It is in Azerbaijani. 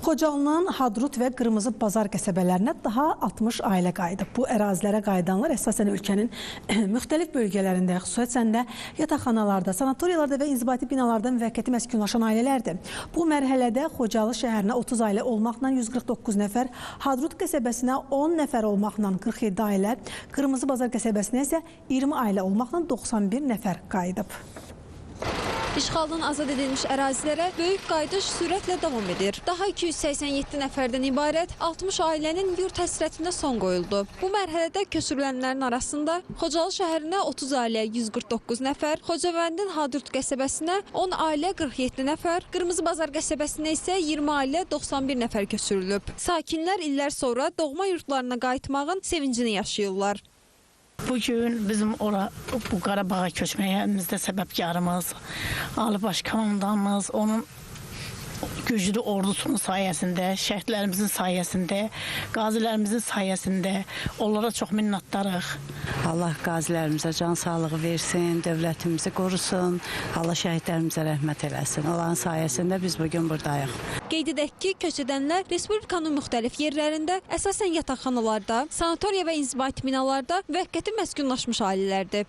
Xocalının Hadrut və Qırmızı Bazar qəsəbələrinə daha 60 ailə qayıdıb. Bu ərazilərə qayıdanlar əsasən ölkənin müxtəlif bölgələrində, xüsusən də yataqxanalarda, sanatoriyalarda və inzibati binalarda müvəqqəti məskunlaşan ailələrdir. Bu mərhələdə Xocalı şəhərinə 30 ailə olmaqla 149 nəfər, Hadrut qəsəbəsinə 10 nəfər olmaqla 47 ailə, Qırmızı Bazar qəsəbəsinə isə 20 ailə olmaqla 91 nəfər qayıdıb. İşğaldan azad edilmiş ərazilərə böyük qayıdış sürətlə davam edir. Daha 287 nəfərdən ibarət 60 ailənin yurt həsrətinə son qoyuldu. Bu mərhələdə köçürülənlərin arasında Xocalı şəhərinə 30 ailə 149 nəfər, Xocavəndin Hadrut qəsəbəsinə 10 ailə 47 nəfər, Qırmızı Bazar qəsəbəsinə isə 20 ailə 91 nəfər köçürülüb. Sakinlər illər sonra doğma yurtlarına qayıtmağın sevincini yaşayırlar. Bugün bizim bu Qarabağa köçməyimizdə səbəbkarımız, Ali Baş Komandanımız, onun güclü ordusunun sayəsində, şəhidlərimizin sayəsində, qazilərimizin sayəsində onlara çox minnətdarıq. Allah qazilərimizə can sağlığı versin, dövlətimizi qorusun, Allah şəhidlərimizə rəhmət eləsin. Onların sayəsində biz bugün buradayıq. Qeyd edək ki, köç edənlər Respublikanın müxtəlif yerlərində, əsasən yataqxanalarda, sanatoriya və inzibati binalarda müvəqqəti məskunlaşmış ailələrdir.